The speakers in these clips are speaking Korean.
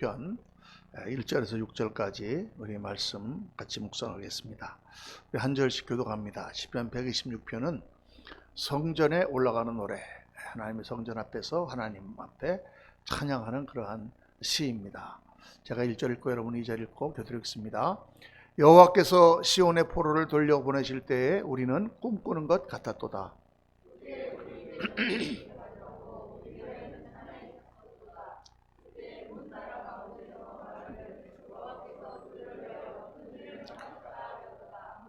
편 1절에서 6절까지 우리 말씀 같이 묵상하겠습니다. 우리 한 절씩 교독합니다. 시편 126편은 성전에 올라가는 노래, 하나님의 성전 앞에서 하나님 앞에 찬양하는 그러한 시입니다. 제가 1절 읽고 여러분 2절 읽고 교독하겠습니다. 여호와께서 시온의 포로를 돌려보내실 때에 우리는 꿈꾸는 것 같았도다.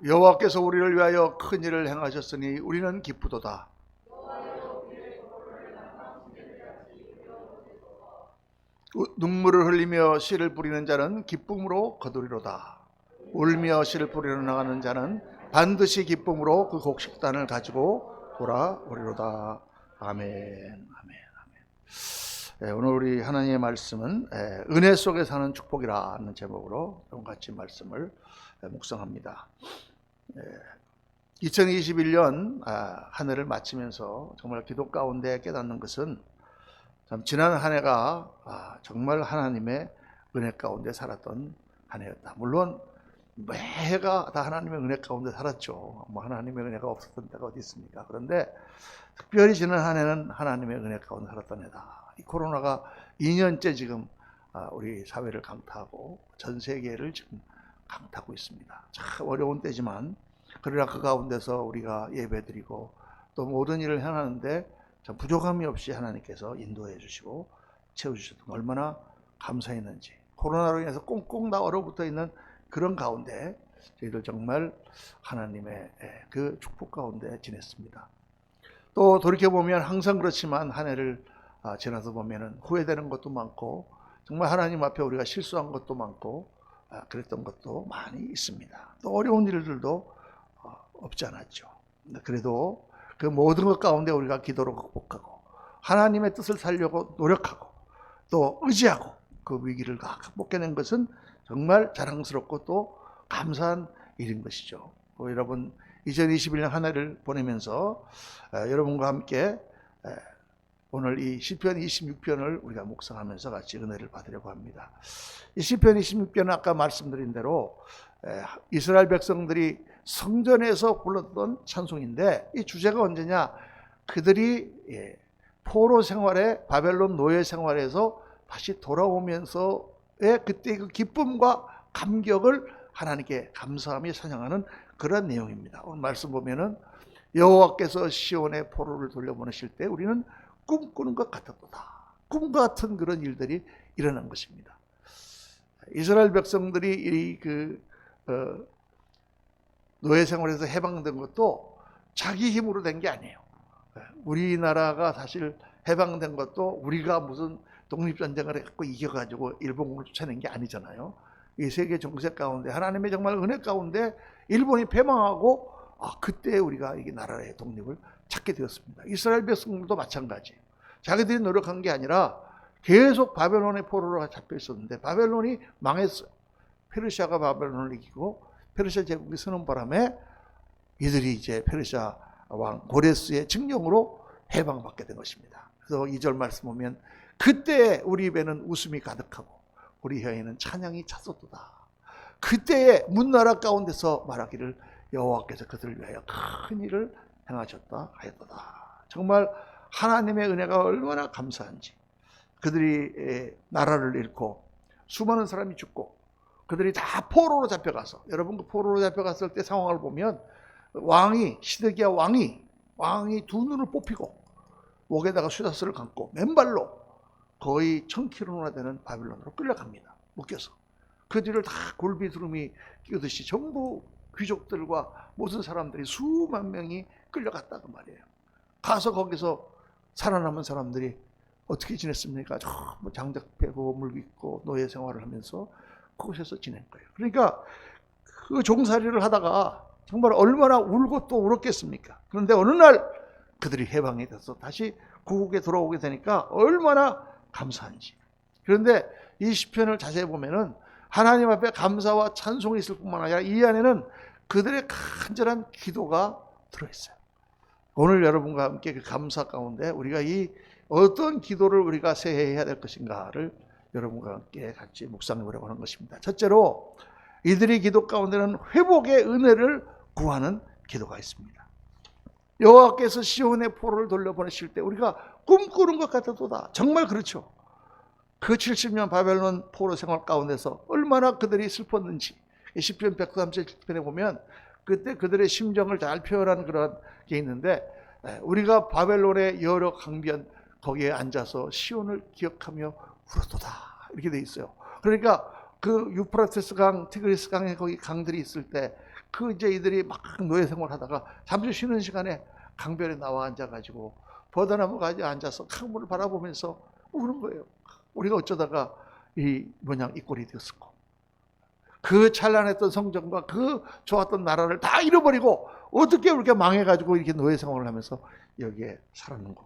여호와께서 우리를 위하여 큰 일을 행하셨으니 우리는 기쁘도다. 눈물을 흘리며 씨를 뿌리는 자는 기쁨으로 거두리로다. 울며 씨를 뿌리러 나가는 자는 반드시 기쁨으로 그 곡식단을 가지고 돌아오리로다. 아멘. 아멘. 아멘. 오늘 우리 하나님의 말씀은 은혜 속에 사는 축복이라는 제목으로 같이 말씀을 묵상합니다. 2021년 한 해를 마치면서 정말 기도 가운데 깨닫는 것은 참 지난 한 해가 정말 하나님의 은혜 가운데 살았던 한 해였다. 물론 매해가 다 하나님의 은혜 가운데 살았죠. 뭐 하나님의 은혜가 없었던 때가 어디 있습니까? 그런데 특별히 지난 한 해는 하나님의 은혜 가운데 살았던 해다. 이 코로나가 2년째 지금 우리 사회를 강타하고 전 세계를 지금 강타하고 있습니다. 참 어려운 때지만 그러나 그 가운데서 우리가 예배드리고 또 모든 일을 행하는데 참 부족함이 없이 하나님께서 인도해 주시고 채워주셨던 얼마나 감사했는지. 코로나로 인해서 꽁꽁 다 얼어붙어 있는 그런 가운데 저희들 정말 하나님의 그 축복 가운데 지냈습니다. 또 돌이켜보면 항상 그렇지만 한 해를 지나서 보면 후회되는 것도 많고 정말 하나님 앞에 우리가 실수한 것도 많고 그랬던 것도 많이 있습니다. 또 어려운 일들도 없지 않았죠. 그래도 그 모든 것 가운데 우리가 기도로 극복하고 하나님의 뜻을 살려고 노력하고 또 의지하고 그 위기를 극복해낸 것은 정말 자랑스럽고 또 감사한 일인 것이죠. 여러분 2021년 한 해를 보내면서 여러분과 함께 오늘 이 시편 26편을 우리가 묵상하면서 같이 은혜를 받으려고 합니다. 이 시편 26편은 아까 말씀드린 대로 이스라엘 백성들이 성전에서 불렀던 찬송인데 이 주제가 언제냐? 그들이 포로 생활에 바벨론 노예 생활에서 다시 돌아오면서의 그때 그 기쁨과 감격을 하나님께 감사하며 찬양하는 그런 내용입니다. 오늘 말씀 보면은 여호와께서 시온의 포로를 돌려보내실 때 우리는 꿈꾸는 것 같았도다. 꿈 같은 그런 일들이 일어난 것입니다. 이스라엘 백성들이 노예 생활에서 해방된 것도 자기 힘으로 된 게 아니에요. 우리나라가 사실 해방된 것도 우리가 무슨 독립전쟁을 했고 이겨가지고 일본군을 쫓아낸 게 아니잖아요. 이 세계 정세 가운데 하나님의 정말 은혜 가운데 일본이 패망하고 그때 우리가 이 나라의 독립을 찾게 되었습니다. 이스라엘 백성들도 마찬가지. 자기들이 노력한 게 아니라 계속 바벨론의 포로로 잡혀 있었는데 바벨론이 망했어요. 페르시아가 바벨론을 이기고 페르시아 제국이 서는 바람에 이들이 이제 페르시아 왕 고레스의 칙령으로 해방받게 된 것입니다. 그래서 2절 말씀 보면 그때 우리 입에는 웃음이 가득하고 우리 혀에는 찬양이 찼었도다. 그때의 문나라 가운데서 말하기를 여호와께서 그들을 위하여 큰 일을 행하셨다 하였도다. 정말 하나님의 은혜가 얼마나 감사한지. 그들이 나라를 잃고 수많은 사람이 죽고 그들이 다 포로로 잡혀가서 여러분 그 포로로 잡혀갔을 때 상황을 보면 왕이 시드기야 왕이 두 눈을 뽑히고 목에다가 쇠사슬을 감고 맨발로 거의 1000km나 되는 바빌론으로 끌려갑니다. 묶여서 그 뒤를 다 굴비두름이 끼우듯이 전부 귀족들과 모든 사람들이 수만 명이 끌려갔다 그 말이에요. 가서 거기서 살아남은 사람들이 어떻게 지냈습니까? 장작 패고 물 깃고 노예 생활을 하면서 그곳에서 지낸 거예요. 그러니까 그 종살이를 하다가 정말 얼마나 울고 또 울었겠습니까? 그런데 어느 날 그들이 해방이 돼서 다시 고국에 돌아오게 되니까 얼마나 감사한지. 그런데 이 시편을 자세히 보면은 하나님 앞에 감사와 찬송이 있을 뿐만 아니라 이 안에는 그들의 간절한 기도가 들어있어요. 오늘 여러분과 함께 그 감사 가운데 우리가 이 어떤 기도를 우리가 새해 해야 될 것인가를 여러분과 함께 같이 묵상해 보려고 하는 것입니다. 첫째로 이들의 기도 가운데는 회복의 은혜를 구하는 기도가 있습니다. 여호와께서 시온의 포로를 돌려보내실 때 우리가 꿈꾸는 것 같아도다. 정말 그렇죠. 그 70년 바벨론 포로 생활 가운데서 얼마나 그들이 슬펐는지 시편 137편에 보면 그때 그들의 심정을 잘 표현하는 그런 게 있는데, 우리가 바벨론의 여러 강변 거기에 앉아서 시온을 기억하며 울었도다 이렇게 돼 있어요. 그러니까 그 유프라테스 강, 티그리스 강에 거기 강들이 있을 때 그 이제 이들이 막 노예 생활하다가 잠시 쉬는 시간에 강변에 나와 앉아가지고 버드나무 가지에 앉아서 강물을 바라보면서 우는 거예요. 우리가 어쩌다가 이 모양 이 꼴이 되었을까? 그 찬란했던 성전과 그 좋았던 나라를 다 잃어버리고 어떻게 이렇게 망해가지고 이렇게 노예 생활을 하면서 여기에 살았는가?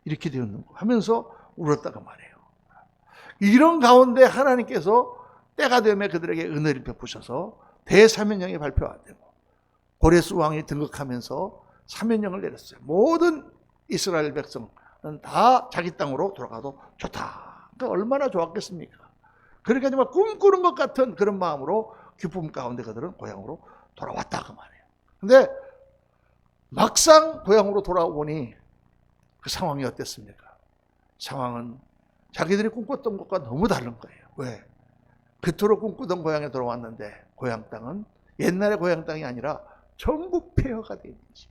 이렇게 되었는가? 하면서 울었다가 말이에요. 이런 가운데 하나님께서 때가 되면 그들에게 은혜를 베푸셔서 대사면령이 발표되고 고레스 왕이 등극하면서 사면령을 내렸어요. 모든 이스라엘 백성은 다 자기 땅으로 돌아가도 좋다. 그러니까 얼마나 좋았겠습니까? 그러니까 정말 꿈꾸는 것 같은 그런 마음으로 기쁨 가운데 그들은 고향으로 돌아왔다 그 말이에요. 근데 막상 고향으로 돌아오니 그 상황이 어땠습니까? 상황은 자기들이 꿈꿨던 것과 너무 다른 거예요. 왜? 그토록 꿈꾸던 고향에 돌아왔는데 고향 땅은 옛날의 고향 땅이 아니라 전부 폐허가 되어 있는지,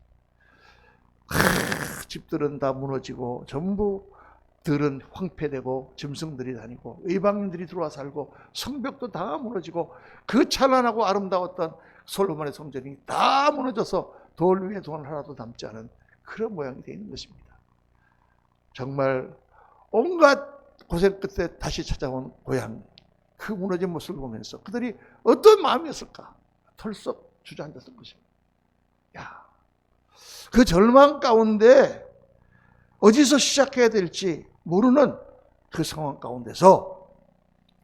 집들은 다 무너지고 전부 들은 황폐되고 짐승들이 다니고 이방인들이 들어와 살고 성벽도 다 무너지고 그 찬란하고 아름다웠던 솔로몬의 성전이 다 무너져서 돌 위에 돈 하나도 남지 않은 그런 모양이 되어 있는 것입니다. 정말 온갖 고생 끝에 다시 찾아온 고향, 그 무너진 모습을 보면서 그들이 어떤 마음이었을까? 털썩 주저앉았을 것입니다. 야, 그 절망 가운데 어디서 시작해야 될지 모르는 그 상황 가운데서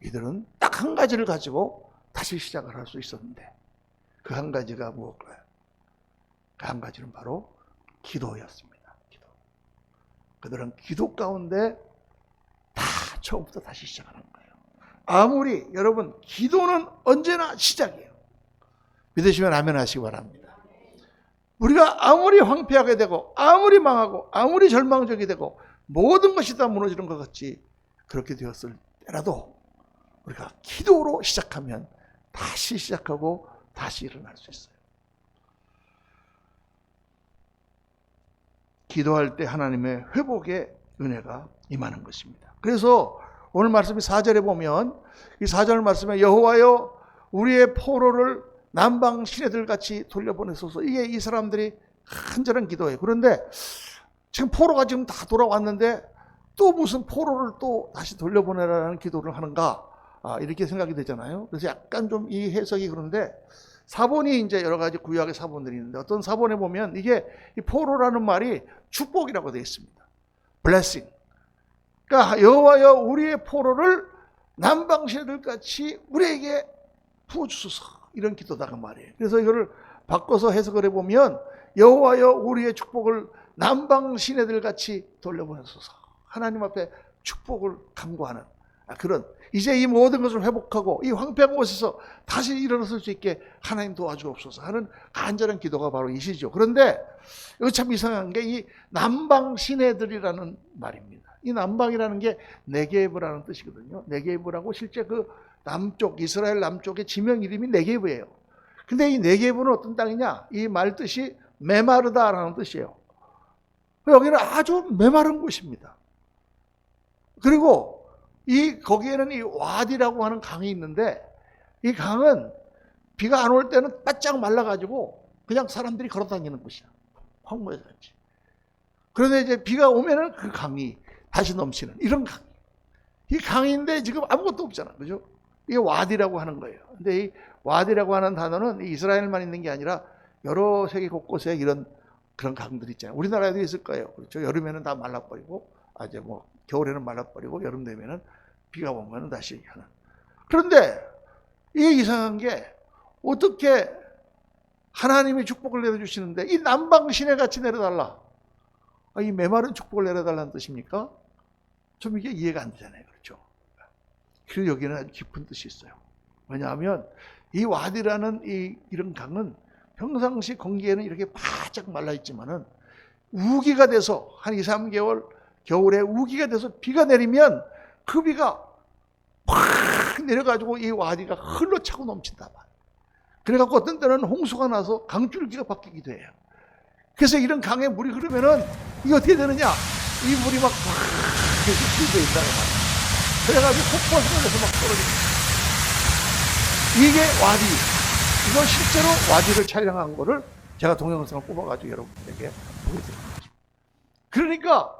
이들은 딱 한 가지를 가지고 다시 시작을 할 수 있었는데 그 한 가지가 무엇일까요? 그 한 가지는 바로 기도였습니다. 기도. 그들은 기도 가운데 다 처음부터 다시 시작하는 거예요. 아무리 여러분 기도는 언제나 시작이에요. 믿으시면 아멘 하시기 바랍니다. 우리가 아무리 황폐하게 되고 아무리 망하고 아무리 절망적이 되고 모든 것이 다 무너지는 것 같이 그렇게 되었을 때라도 우리가 기도로 시작하면 다시 시작하고 다시 일어날 수 있어요. 기도할 때 하나님의 회복의 은혜가 임하는 것입니다. 그래서 오늘 말씀이 4절에 보면 이 4절 말씀에 여호와여 우리의 포로를 남방 시내들 같이 돌려보내소서. 이게 이 사람들이 간절한 기도예요. 그런데 지금 포로가 지금 다 돌아왔는데 또 무슨 포로를 또 다시 돌려보내라는 기도를 하는가? 이렇게 생각이 되잖아요. 그래서 약간 좀 이 해석이 그런데 사본이 이제 여러 가지 구약의 사본들이 있는데 어떤 사본에 보면 이게 이 포로라는 말이 축복이라고 되어 있습니다. blessing. 그러니까 여호와여 우리의 포로를 남방 시내들 같이 우리에게 부어주소서. 이런 기도다가 말이에요. 그래서 이거를 바꿔서 해석을 해보면 여호와여 우리의 축복을 남방 시내들 같이 돌려보내소서. 하나님 앞에 축복을 간구하는 그런, 이제 이 모든 것을 회복하고 이 황폐한 곳에서 다시 일어설 수 있게 하나님 도와주옵소서 하는 간절한 기도가 바로 이시죠. 그런데 이거 참 이상한 게 이 남방 시내들이라는 말입니다. 이 남방이라는 게 네게브라는 뜻이거든요. 네게브라고 실제 그 남쪽, 이스라엘 남쪽의 지명 이름이 네게브예요. 근데 이 네게브는 어떤 땅이냐? 이 말 뜻이 메마르다라는 뜻이에요. 여기는 아주 메마른 곳입니다. 그리고 거기에는 이 와디라고 하는 강이 있는데 이 강은 비가 안 올 때는 바짝 말라가지고 그냥 사람들이 걸어 다니는 곳이야. 황무에 살지. 그런데 이제 비가 오면은 그 강이 다시 넘치는 이런 강이. 이 강인데 지금 아무것도 없잖아. 그죠? 이게 와디라고 하는 거예요. 근데 이 와디라고 하는 단어는 이스라엘만 있는 게 아니라 여러 세계 곳곳에 이런 그런 강들이 있잖아요. 우리나라에도 있을 거예요. 그렇죠? 여름에는 다 말라버리고, 이제 뭐 겨울에는 말라버리고, 여름 되면은 비가 오면은 다시 하는. 그런데 이게 이상한 게 어떻게 하나님이 축복을 내려주시는데 이 남방 시내 같이 내려달라. 이 메마른 축복을 내려달라는 뜻입니까? 좀 이게 이해가 안 되잖아요. 그렇죠? 그 여기는 아주 깊은 뜻이 있어요. 왜냐하면 이 와디라는 이런 강은 평상시 공기에는 이렇게 바짝 말라 있지만은 우기가 돼서 한 2, 3개월 겨울에 우기가 돼서 비가 내리면 그 비가 확 내려가지고 이 와디가 흘러차고 넘친다. 그래갖고 어떤 때는 홍수가 나서 강줄기가 바뀌기도 해요. 그래서 이런 강에 물이 흐르면은 이게 어떻게 되느냐? 이 물이 막 계속 흘러져 있다는 말이에요. 그래가지고 폭포 하늘에서 막 떨어집니다. 이게 와디. 이건 실제로 와디를 촬영한 거를 제가 동영상을 뽑아가지고 여러분들에게 보여드립니다. 그러니까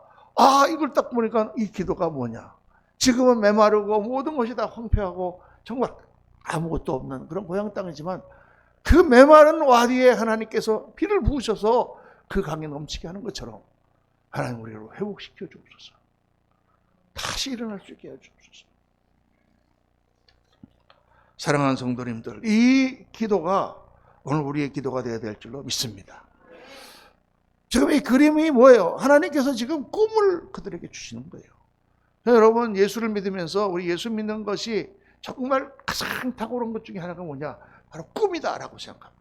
이걸 딱 보니까 이 기도가 뭐냐? 지금은 메마르고 모든 것이 다 황폐하고 정말 아무것도 없는 그런 고향 땅이지만 그 메마른 와디에 하나님께서 비를 부으셔서 그 강에 넘치게 하는 것처럼 하나님 우리를 회복시켜 주옵소서. 다시 일어날 수 있게 해주옵소서. 사랑하는 성도님들, 이 기도가 오늘 우리의 기도가 되어야 될 줄로 믿습니다. 지금 이 그림이 뭐예요? 하나님께서 지금 꿈을 그들에게 주시는 거예요. 여러분, 예수를 믿으면서 우리 예수 믿는 것이 정말 가장 탁월한 것 중에 하나가 뭐냐? 바로 꿈이다라고 생각합니다.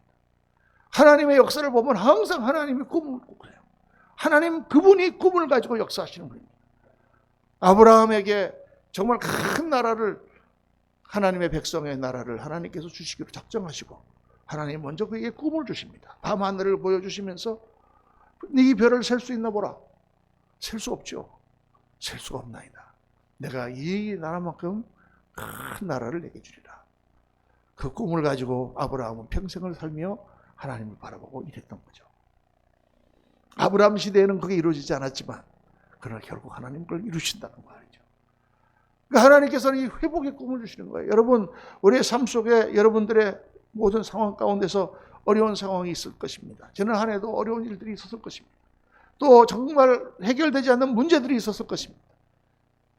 하나님의 역사를 보면 항상 하나님이 꿈을 꾸세요. 하나님 그분이 꿈을 가지고 역사하시는 분입니다. 아브라함에게 정말 큰 나라를, 하나님의 백성의 나라를 하나님께서 주시기로 작정하시고 하나님 먼저 그에게 꿈을 주십니다. 밤하늘을 보여주시면서 네 별을 셀 수 있나 보라. 셀 수 없죠. 셀 수가 없나이다. 내가 이 나라만큼 큰 나라를 내게 주리라. 그 꿈을 가지고 아브라함은 평생을 살며 하나님을 바라보고 일했던 거죠. 아브라함 시대에는 그게 이루어지지 않았지만 그러나 결국 하나님 그걸 이루신다는 말이죠. 그러니까 하나님께서는 이 회복의 꿈을 주시는 거예요. 여러분, 우리의 삶 속에 여러분들의 모든 상황 가운데서 어려운 상황이 있을 것입니다. 지난 한 해도 어려운 일들이 있었을 것입니다. 또 정말 해결되지 않는 문제들이 있었을 것입니다.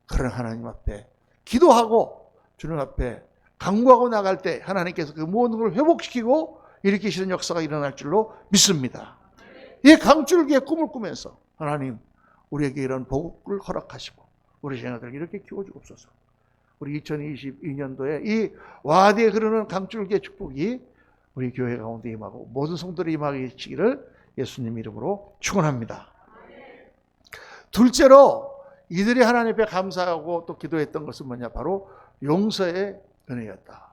그러나 하나님 앞에 기도하고 주님 앞에 간구하고 나갈 때 하나님께서 그 모든 걸 회복시키고 일으키시는 역사가 일어날 줄로 믿습니다. 이 강줄기의 꿈을 꾸면서 하나님 우리에게 이런 복을 허락하시고 우리 자녀들을 이렇게 키워주옵소서. 우리 2022년도에 이 와디에 흐르는 강줄기의 축복이 우리 교회 가운데 임하고 모든 성도들이 임하시기를 예수님 이름으로 축원합니다. 둘째로 이들이 하나님 앞에 감사하고 또 기도했던 것은 뭐냐? 바로 용서의 은혜였다.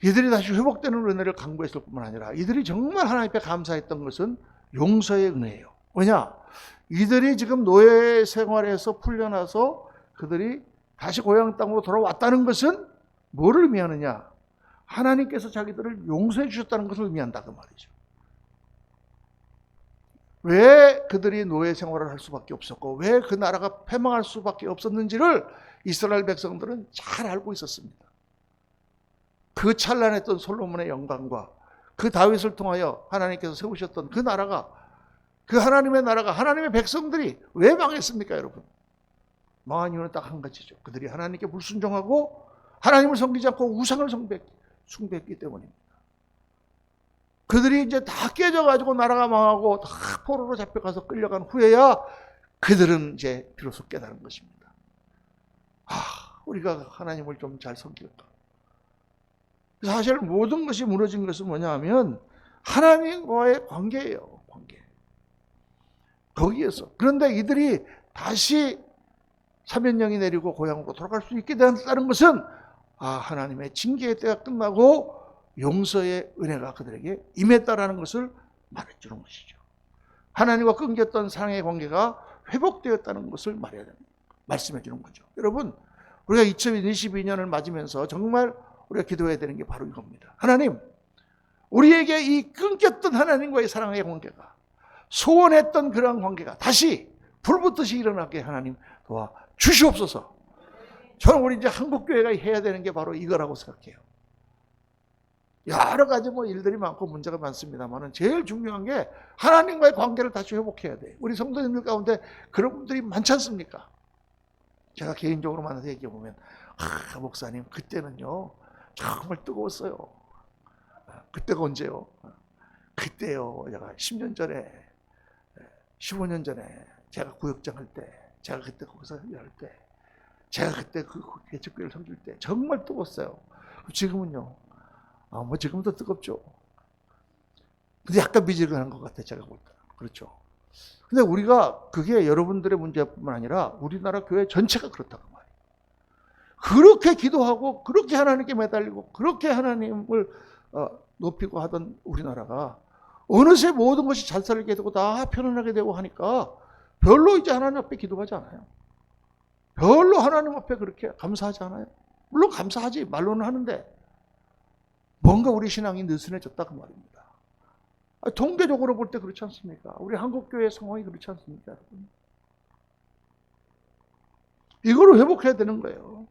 이들이 다시 회복되는 은혜를 간구했을 뿐만 아니라 이들이 정말 하나님 앞에 감사했던 것은 용서의 은혜예요. 왜냐? 이들이 지금 노예 생활에서 풀려나서 그들이 다시 고향 땅으로 돌아왔다는 것은 뭐를 의미하느냐? 하나님께서 자기들을 용서해 주셨다는 것을 의미한다 그 말이죠. 왜 그들이 노예 생활을 할 수밖에 없었고 왜 그 나라가 패망할 수밖에 없었는지를 이스라엘 백성들은 잘 알고 있었습니다. 그 찬란했던 솔로몬의 영광과 그 다윗을 통하여 하나님께서 세우셨던 그 나라가, 그 하나님의 나라가, 하나님의 백성들이 왜 망했습니까, 여러분? 망한 이유는 딱 한 가지죠. 그들이 하나님께 불순종하고 하나님을 섬기지 않고 우상을 숭배했기 때문입니다. 그들이 이제 다 깨져가지고 나라가 망하고 다 포로로 잡혀가서 끌려간 후에야 그들은 이제 비로소 깨달은 것입니다. 우리가 하나님을 좀 잘 섬길까? 사실 모든 것이 무너진 것은 뭐냐 하면 하나님과의 관계예요. 관계. 거기에서. 그런데 이들이 다시 사면령이 내리고 고향으로 돌아갈 수 있게 된다는 것은 하나님의 징계의 때가 끝나고 용서의 은혜가 그들에게 임했다라는 것을 말해주는 것이죠. 하나님과 끊겼던 사랑의 관계가 회복되었다는 것을 말씀해 주는 거죠. 여러분, 우리가 2022년을 맞으면서 정말 우리가 기도해야 되는 게 바로 이겁니다. 하나님, 우리에게 이 끊겼던 하나님과의 사랑의 관계가, 소원했던 그러한 관계가 다시 불붙듯이 일어나게 하나님 도와 주시옵소서. 저는 우리 이제 한국교회가 해야 되는 게 바로 이거라고 생각해요. 여러 가지 일들이 많고 문제가 많습니다만 제일 중요한 게 하나님과의 관계를 다시 회복해야 돼요. 우리 성도님들 가운데 그런 분들이 많지 않습니까? 제가 개인적으로 만나서 얘기해 보면 목사님 그때는요 정말 뜨거웠어요. 그때가 언제요? 그때요 제가 10년 전에 15년 전에 제가 구역장 할 때 제가 그때 거기서 일할 때 제가 그때 그 개척교회를 섬길 때 정말 뜨거웠어요. 지금은요, 뭐 지금도 뜨겁죠. 근데 약간 미지근한 것 같아요, 제가 볼 때. 그렇죠. 근데 우리가 그게 여러분들의 문제뿐만 아니라 우리나라 교회 전체가 그렇다고 말이에요. 그렇게 기도하고 그렇게 하나님께 매달리고 그렇게 하나님을 높이고 하던 우리나라가 어느새 모든 것이 잘 살게 되고 다 편안하게 되고 하니까 별로 이제 하나님 앞에 기도하지 않아요. 별로 하나님 앞에 그렇게 감사하지 않아요. 물론 감사하지, 말로는 하는데 뭔가 우리 신앙이 느슨해졌다 그 말입니다. 통계적으로 볼 때 그렇지 않습니까? 우리 한국교회 상황이 그렇지 않습니까, 여러분? 이걸 회복해야 되는 거예요.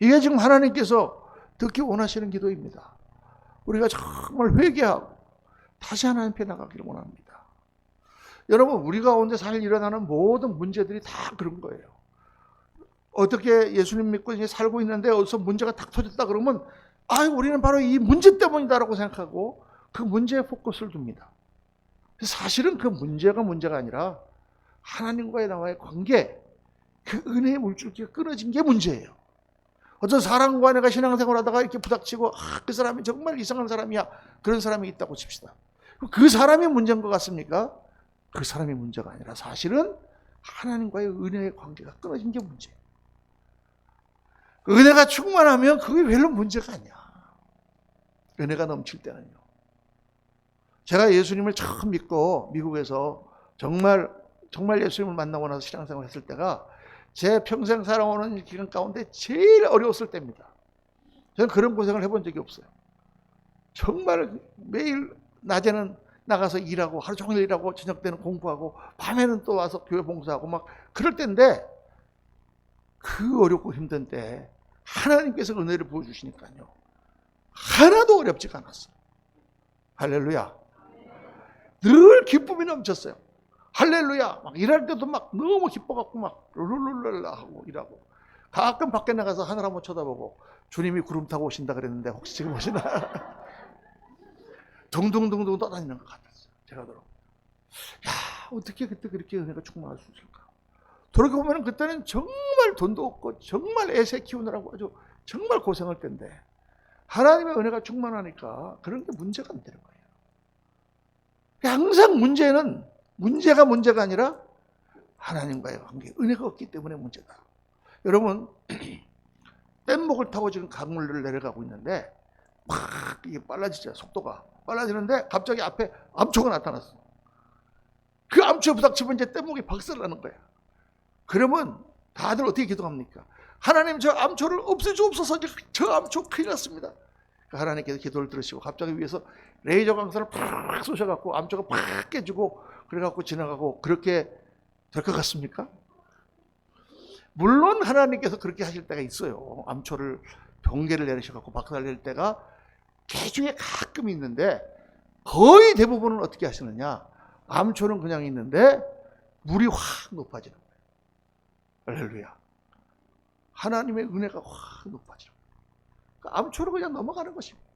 이게 지금 하나님께서 듣기 원하시는 기도입니다. 우리가 정말 회개하고 다시 하나님 앞에 나가기를 원합니다. 여러분, 우리 가운데 사실 일어나는 모든 문제들이 다 그런 거예요. 어떻게 예수님 믿고 이제 살고 있는데 어디서 문제가 탁 터졌다 그러면 우리는 바로 이 문제 때문이다라고 생각하고 그 문제에 포커스를 둡니다. 사실은 그 문제가 아니라 하나님과의 나와의 관계, 그 은혜의 물줄기가 끊어진 게 문제예요. 어떤 사람과 내가 신앙생활 하다가 이렇게 부닥치고 그 사람이 정말 이상한 사람이야, 그런 사람이 있다고 칩시다. 그 사람이 문제인 것 같습니까? 그 사람이 문제가 아니라 사실은 하나님과의 은혜의 관계가 끊어진 게 문제예요. 은혜가 충만하면 그게 별로 문제가 아니야. 은혜가 넘칠 때는요. 제가 예수님을 처음 믿고 미국에서 정말 예수님을 만나고 나서 신앙생활을 했을 때가 제 평생 살아오는 기간 가운데 제일 어려웠을 때입니다. 저는 그런 고생을 해본 적이 없어요. 정말 매일 낮에는 나가서 일하고 하루 종일 일하고 저녁 때는 공부하고 밤에는 또 와서 교회 봉사하고 막 그럴 때인데 그 어렵고 힘든 때 하나님께서 은혜를 부어주시니까요. 하나도 어렵지가 않았어요. 할렐루야. 늘 기쁨이 넘쳤어요. 할렐루야. 막 일할 때도 막 너무 기뻐갖고 막 룰룰룰라 하고 일하고 가끔 밖에 나가서 하늘 한번 쳐다보고 주님이 구름 타고 오신다 그랬는데 혹시 지금 오시나? 둥둥둥둥 떠다니는 것 같았어요. 제가 들어. 어떻게 그때 그렇게 은혜가 충만할 수 있을까? 돌아보면 그때는 정말 돈도 없고 정말 애새 키우느라고 아주 정말 고생할 때인데 하나님의 은혜가 충만하니까 그런 게 문제가 안 되는 거예요. 항상 문제가 아니라 하나님과의 관계, 은혜가 없기 때문에 문제다. 여러분, 뗏목을 타고 지금 강물을 내려가고 있는데 막 이게 빨라지죠. 속도가 빨라지는데 갑자기 앞에 암초가 나타났어. 그 암초에 부닥치면 이제 뗏목이 박살나는 거야. 그러면 다들 어떻게 기도합니까? 하나님, 저 암초를 없애주옵소서. 저 암초 큰일 났습니다. 하나님께서 기도를 들으시고 갑자기 위에서 레이저 광선을 팍 쏘셔갖고 암초가 팍 깨지고 그래갖고 지나가고 그렇게 될 것 같습니까? 물론 하나님께서 그렇게 하실 때가 있어요. 암초를 번개를 내리셔갖고 박살낼 때가 개중에 가끔 있는데 거의 대부분은 어떻게 하시느냐? 암초는 그냥 있는데 물이 확 높아지는 거예요. 할렐루야. 하나님의 은혜가 확 높아지는 거예요. 그러니까 암초로 그냥 넘어가는 것입니다.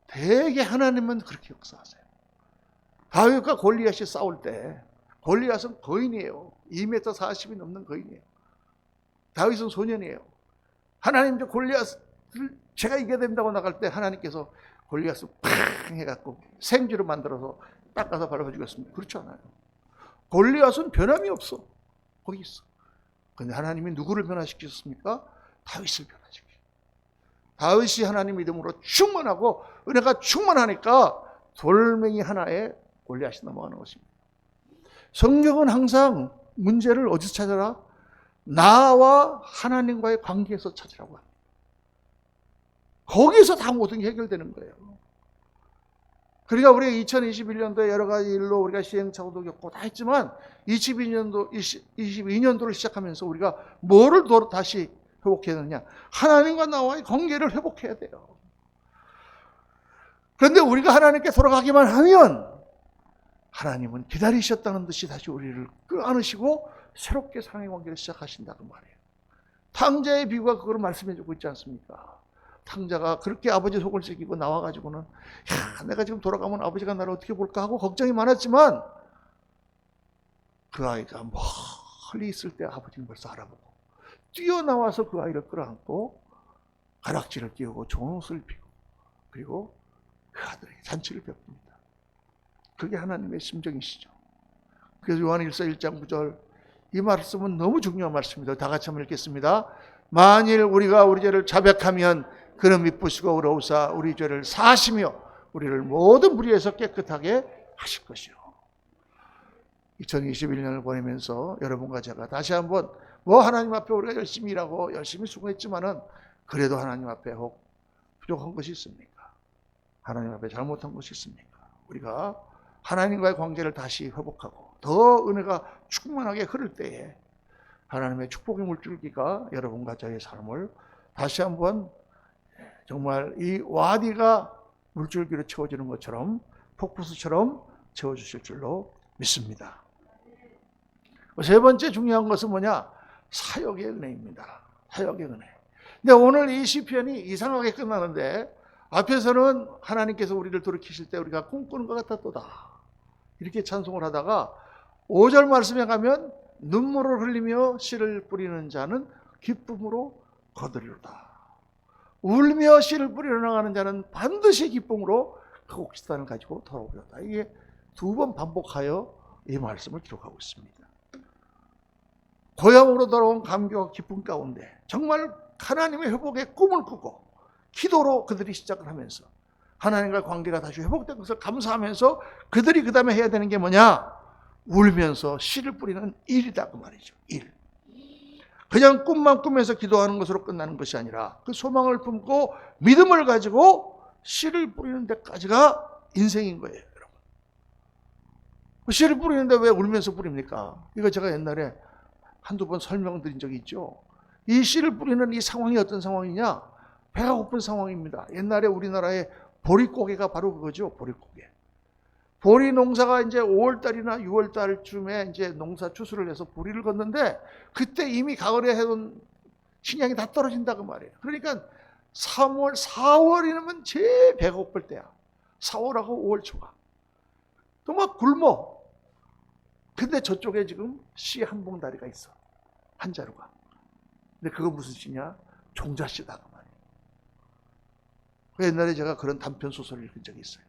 대개 하나님은 그렇게 역사하세요. 다윗과 골리앗이 싸울 때 골리앗은 거인이에요. 2m 40이 넘는 거인이에요. 다윗은 소년이에요. 하나님, 저 골리앗을 제가 이겨야 된다고 나갈 때 하나님께서 골리앗을 팍 해갖고 생쥐로 만들어서 닦아서 밟아 주겠습니다. 그렇지 않아요. 골리앗은 변함이 없어. 거기 있어. 근데 하나님이 누구를 변화시키셨습니까? 다윗을 변화시키셨어요. 다윗이 하나님 믿음으로 충만하고 은혜가 충만하니까 돌멩이 하나에 골리앗이 넘어가는 것입니다. 성경은 항상 문제를 어디서 찾아라? 나와 하나님과의 관계에서 찾으라고 합니다. 거기서 다 모든 게 해결되는 거예요. 그러니까 우리가 2021년도에 여러 가지 일로 우리가 시행착오도 겪고 다 했지만 22년도를 시작하면서 우리가 뭐를 다시 회복해야 되느냐? 하나님과 나와의 관계를 회복해야 돼요. 그런데 우리가 하나님께 돌아가기만 하면 하나님은 기다리셨다는 듯이 다시 우리를 끌어안으시고 새롭게 사랑의 관계를 시작하신다고 말해요. 탕자의 비유가 그걸 말씀해주고 있지 않습니까? 탕자가 그렇게 아버지 속을 새기고 나와가지고는 내가 지금 돌아가면 아버지가 나를 어떻게 볼까 하고 걱정이 많았지만 그 아이가 멀리 있을 때 아버지는 벌써 알아보고 뛰어나와서 그 아이를 끌어안고 가락지를 띄우고 좋은 옷을 입히고 그리고 그 아들에게 잔치를 베풉니다. 그게 하나님의 심정이시죠. 그래서 요한 1서 1장 9절 이 말씀은 너무 중요한 말씀입니다. 다 같이 한번 읽겠습니다. 만일 우리가 우리 죄를 자백하면 그는 미쁘시고 의로우사 우리 죄를 사하시며 우리를 모든 불의에서 깨끗하게 하실 것이요. 2021년을 보내면서 여러분과 제가 다시 한번 하나님 앞에 우리가 열심히 일하고 열심히 수고했지만은 그래도 하나님 앞에 혹 부족한 것이 있습니까? 하나님 앞에 잘못한 것이 있습니까? 우리가 하나님과의 관계를 다시 회복하고 더 은혜가 충만하게 흐를 때에 하나님의 축복의 물줄기가 여러분과 저의 삶을 다시 한번 정말 이 와디가 물줄기로 채워지는 것처럼 폭포수처럼 채워주실 줄로 믿습니다. 세 번째 중요한 것은 뭐냐? 사역의 은혜입니다. 사역의 은혜. 근데 오늘 이 시편이 이상하게 끝나는데 앞에서는 하나님께서 우리를 돌이키실 때 우리가 꿈꾸는 것 같았도다 이렇게 찬송을 하다가 5절 말씀에 가면 눈물을 흘리며 씨를 뿌리는 자는 기쁨으로 거두리로다. 울며 씨를 뿌리러 나가는 자는 반드시 기쁨으로 그 옥시단을 가지고 돌아오리로다. 이게 두 번 반복하여 이 말씀을 기록하고 있습니다. 고향으로 돌아온 감격과 기쁨 가운데 정말 하나님의 회복의 꿈을 꾸고 기도로 그들이 시작을 하면서 하나님과 관계가 다시 회복된 것을 감사하면서 그들이 그 다음에 해야 되는 게 뭐냐? 울면서 씨를 뿌리는 일이다 그 말이죠. 일. 그냥 꿈만 꾸면서 기도하는 것으로 끝나는 것이 아니라 그 소망을 품고 믿음을 가지고 씨를 뿌리는 데까지가 인생인 거예요. 여러분. 씨를 뿌리는데 왜 울면서 뿌립니까? 이거 제가 옛날에 한두 번 설명드린 적이 있죠. 이 씨를 뿌리는 이 상황이 어떤 상황이냐? 배가 고픈 상황입니다. 옛날에 우리나라에 보릿고개가 바로 그거죠. 보릿고개. 보리 농사가 이제 5월달이나 6월달쯤에 이제 농사 추수를 해서 보리를 걷는데 그때 이미 가을에 해둔 식량이 다 떨어진다고 말이에요. 그러니까 3월, 4월이면 제일 배가 고플 때야. 4월하고 5월 초가. 또 막 굶어. 근데 저쪽에 지금 씨 한 봉다리가 있어. 한 자루가. 근데 그거 무슨 씨냐? 종자씨다 그 말이에요. 옛날에 제가 그런 단편 소설을 읽은 적이 있어요.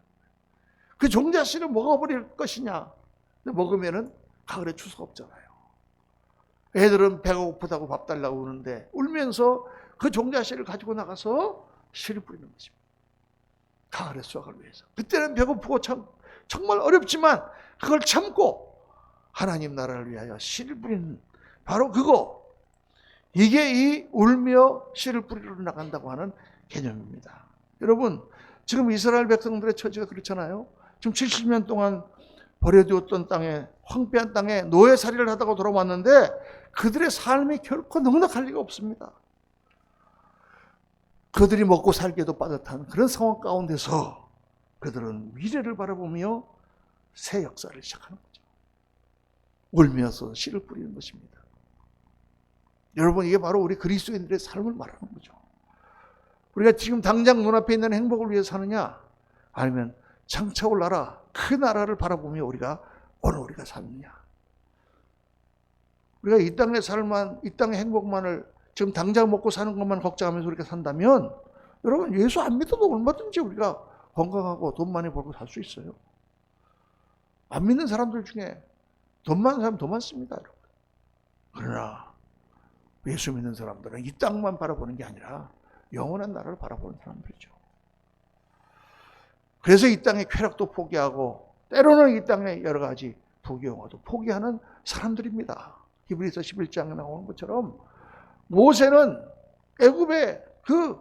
그 종자씨를 먹어버릴 것이냐? 근데 먹으면은 가을에 추수가 없잖아요. 애들은 배가 고프다고 밥 달라고 우는데 울면서 그 종자씨를 가지고 나가서 씨를 뿌리는 것입니다. 가을의 수확을 위해서. 그때는 배고프고 정말 어렵지만 그걸 참고 하나님 나라를 위하여 씨를 뿌리는 바로 그거. 이게 이 울며 씨를 뿌리러 나간다고 하는 개념입니다. 여러분, 지금 이스라엘 백성들의 처지가 그렇잖아요. 지금 70년 동안 버려두었던 땅에, 황폐한 땅에 노예살이를 하다가 돌아왔는데 그들의 삶이 결코 넉넉할 리가 없습니다. 그들이 먹고 살기에도 빠듯한 그런 상황 가운데서 그들은 미래를 바라보며 새 역사를 시작하는 거죠. 울면서 씨를 뿌리는 것입니다. 여러분, 이게 바로 우리 그리스도인들의 삶을 말하는 거죠. 우리가 지금 당장 눈앞에 있는 행복을 위해 사느냐? 아니면 장차 올 나라, 그 나라를 바라보며 오늘 우리가 사느냐? 우리가 이 땅의 삶만, 이 땅의 행복만을 지금 당장 먹고 사는 것만 걱정하면서 우리가 산다면 여러분, 예수 안 믿어도 얼마든지 우리가 건강하고 돈 많이 벌고 살 수 있어요. 안 믿는 사람들 중에 돈 많은 사람 더 많습니다, 여러분. 그러나 예수 믿는 사람들은 이 땅만 바라보는 게 아니라 영원한 나라를 바라보는 사람들이죠. 그래서 이 땅의 쾌락도 포기하고 때로는 이 땅의 여러 가지 부귀영화도 포기하는 사람들입니다. 히브리서 11장에 나오는 것처럼 모세는 애굽의 그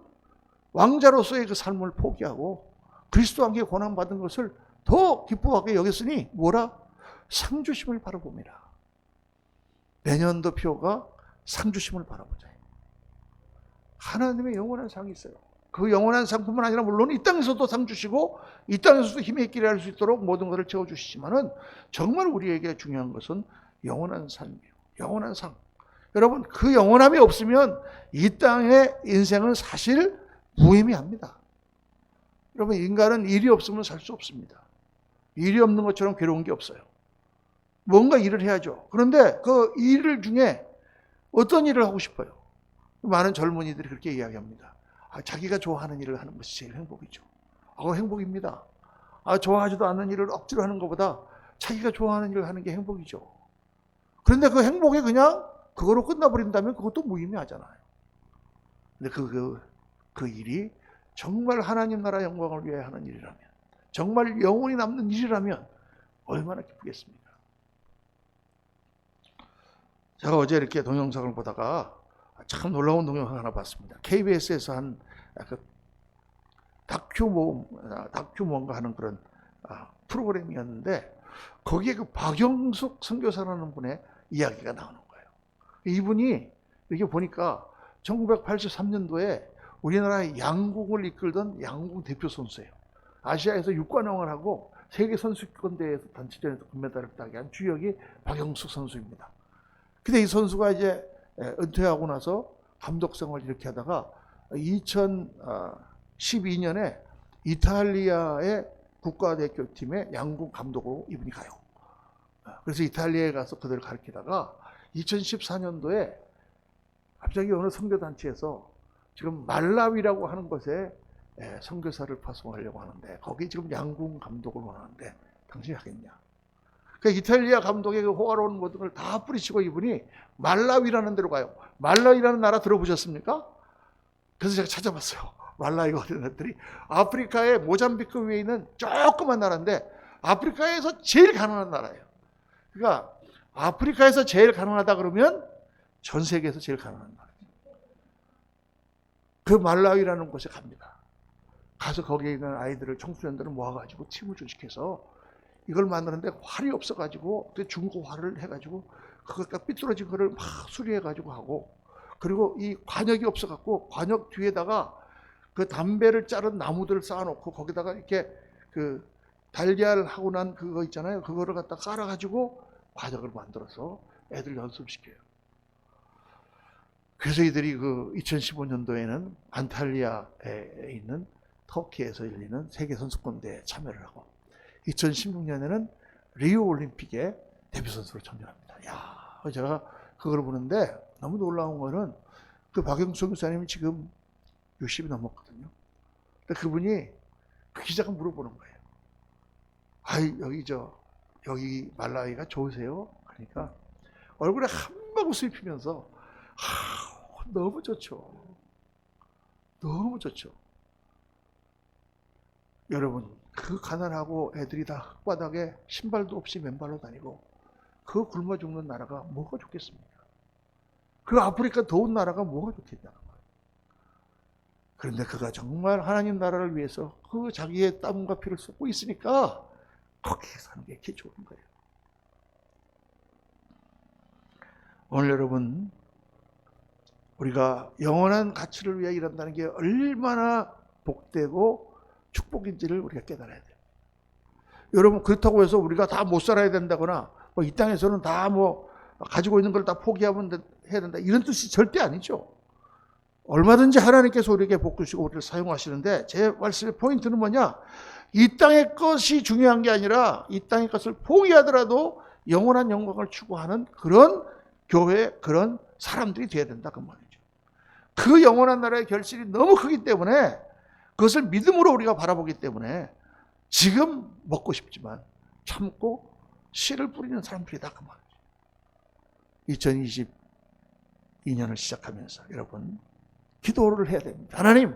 왕자로서의 그 삶을 포기하고 그리스도와 함께 고난받은 것을 더 기뻐하게 여겼으니 뭐라? 상주심을 바라봅니다. 내년도 표가 상주심을 바라보자. 하나님의 영원한 상이 있어요. 그 영원한 상뿐만 아니라 물론 이 땅에서도 상 주시고 이 땅에서도 힘의 있기를 할 수 있도록 모든 것을 채워주시지만은 정말 우리에게 중요한 것은 영원한 상이에요. 영원한 상. 여러분, 그 영원함이 없으면 이 땅의 인생은 사실 무의미합니다. 여러분, 인간은 일이 없으면 살 수 없습니다. 일이 없는 것처럼 괴로운 게 없어요. 뭔가 일을 해야죠. 그런데 그 일 중에 어떤 일을 하고 싶어요? 많은 젊은이들이 그렇게 이야기합니다. 자기가 좋아하는 일을 하는 것이 제일 행복이죠. 행복입니다. 좋아하지도 않는 일을 억지로 하는 것보다 자기가 좋아하는 일을 하는 게 행복이죠. 그런데 그 행복이 그냥 그거로 끝나버린다면 그것도 무의미하잖아요. 근데 그 일이 정말 하나님 나라 영광을 위해 하는 일이라면, 정말 영원히 남는 일이라면 얼마나 기쁘겠습니까? 제가 어제 이렇게 동영상을 보다가 참 놀라운 동영상 하나 봤습니다. KBS에서 한 다큐 뭔가 하는 그런 프로그램이었는데, 거기에 그 박영숙 선교사라는 분의 이야기가 나오는 거예요. 이분이 이렇게 보니까 1983년도에 우리나라의 양궁을 이끌던 양궁 대표 선수예요. 아시아에서 6관왕을 하고 세계 선수권 대회에서 단체전에서 금메달을 따게 한 주역이 박영숙 선수입니다. 근데 이 선수가 이제 은퇴하고 나서 감독 생활을 이렇게 하다가 2012년에 이탈리아의 국가대표팀의 양궁 감독으로 이분이 가요. 그래서 이탈리아에 가서 그들을 가르치다가 2014년도에 갑자기 어느 선교단체에서 지금 말라위라고 하는 곳에 선교사를 파송하려고 하는데, 거기 지금 양궁 감독을 원하는데 당신이 하겠냐? 그 이탈리아 감독의 그 호화로운 모든 걸 다 뿌리치고 이분이 말라위라는 데로 가요. 말라위라는 나라 들어보셨습니까? 그래서 제가 찾아봤어요. 말라위가 어디 나라들이 아프리카의 모잠비크 위에 있는 조그만 나라인데 아프리카에서 제일 가난한 나라예요. 그러니까 아프리카에서 제일 가난하다 그러면 전 세계에서 제일 가난한 나라예요. 그 말라위라는 곳에 갑니다. 가서 거기에 있는 아이들을, 청소년들을 모아가지고 팀을 조직해서 이걸 만드는데 활이 없어가지고 중고 활을 해가지고 그것과 삐뚤어진 거를 막 수리해가지고 하고, 그리고 이 관역이 없어갖고 관역 뒤에다가 그 담배를 자른 나무들을 쌓아놓고 거기다가 이렇게 그 달걀하고 난 그거 있잖아요. 그거를 갖다 깔아가지고 관역을 만들어서 애들 연습시켜요. 그래서 이들이 그 2015년도에는 안탈리아에 있는 터키에서 열리는 세계 선수권대회에 참여를 하고 2016년에는 리우 올림픽에 데뷔 선수로 참여합니다. 제가 그걸 보는데 너무 놀라운 거는 그 박영수 목사님이 지금 60이 넘었거든요. 근데 그분이 그 기자가 물어보는 거예요. 여기 말라위가 좋으세요? 그러니까 얼굴에 한방 웃음이 피면서 너무 좋죠. 너무 좋죠. 여러분, 그 가난하고 애들이 다 흙바닥에 신발도 없이 맨발로 다니고 그 굶어 죽는 나라가 뭐가 좋겠습니까? 그 아프리카 더운 나라가 뭐가 좋겠냐는 거예요. 그런데 그가 정말 하나님 나라를 위해서 그 자기의 땀과 피를 쏟고 있으니까 거기에 사는 게 이렇게 좋은 거예요. 오늘 여러분, 우리가 영원한 가치를 위해 일한다는 게 얼마나 복되고 축복인지를 우리가 깨달아야 돼요. 여러분, 그렇다고 해서 우리가 다 못 살아야 된다거나 이 땅에서는 다 가지고 있는 걸 다 포기하면 해야 된다, 이런 뜻이 절대 아니죠. 얼마든지 하나님께서 우리에게 복 주시고 우리를 사용하시는데, 제 말씀의 포인트는 뭐냐? 이 땅의 것이 중요한 게 아니라 이 땅의 것을 포기하더라도 영원한 영광을 추구하는 그런 교회, 그런 사람들이 돼야 된다, 그 말이죠. 그 영원한 나라의 결실이 너무 크기 때문에, 그것을 믿음으로 우리가 바라보기 때문에 지금 먹고 싶지만 참고 씨를 뿌리는 사람들이다, 그 말이죠. 2022년을 시작하면서 여러분, 기도를 해야 됩니다. 하나님,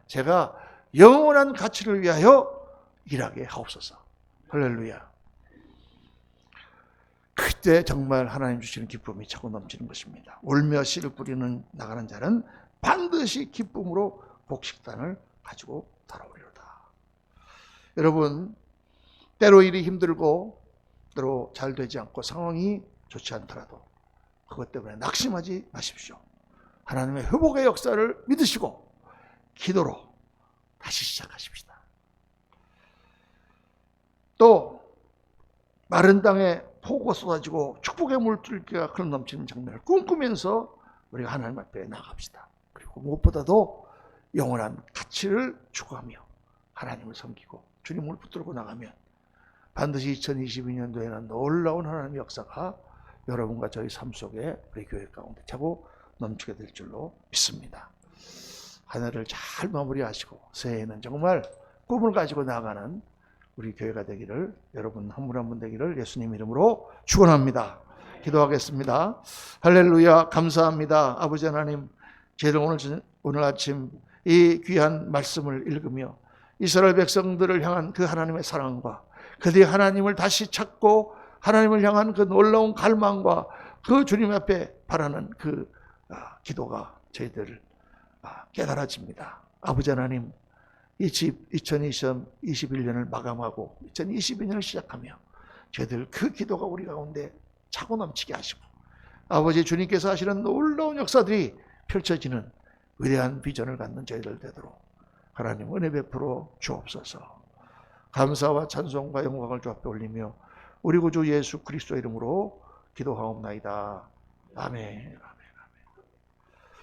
제가 영원한 가치를 위하여 일하게 하옵소서. 할렐루야. 그때 정말 하나님 주시는 기쁨이 차고 넘치는 것입니다. 울며 씨를 뿌리는 나가는 자는 반드시 기쁨으로 복식단을 가지고 돌아오리로다. 여러분, 때로 일이 힘들고 때로 잘 되지 않고 상황이 좋지 않더라도 그것 때문에 낙심하지 마십시오. 하나님의 회복의 역사를 믿으시고 기도로 다시 시작하십시다. 또 마른 땅에 폭우가 쏟아지고 축복의 물줄기가 흘러 넘치는 장면을 꿈꾸면서 우리가 하나님 앞에 나갑시다. 그리고 무엇보다도 영원한 가치를 추구하며 하나님을 섬기고 주님을 붙들고 나가면 반드시 2022년도에는 놀라운 하나님의 역사가 여러분과 저희 삶 속에 우리 교회 가운데 차고 넘치게 될 줄로 믿습니다. 한 해를 잘 마무리하시고 새해에는 정말 꿈을 가지고 나아가는 우리 교회가 되기를, 여러분 한 분 한 분 되기를 예수님 이름으로 축원합니다. 기도하겠습니다. 할렐루야. 감사합니다. 아버지 하나님, 저희들 오늘 아침 이 귀한 말씀을 읽으며 이스라엘 백성들을 향한 그 하나님의 사랑과 그들이 하나님을 다시 찾고 하나님을 향한 그 놀라운 갈망과 그 주님 앞에 바라는 그 기도가 저희들 깨달아집니다. 아버지 하나님, 이 집 2021년을 마감하고 2022년을 시작하며 저희들 그 기도가 우리 가운데 차고 넘치게 하시고 아버지 주님께서 하시는 놀라운 역사들이 펼쳐지는 위대한 비전을 갖는 저희들 되도록 하나님 은혜 베풀어 주옵소서. 감사와 찬송과 영광을 주 앞에 올리며 우리 구주 예수 그리스도 이름으로 기도하옵나이다. 아멘.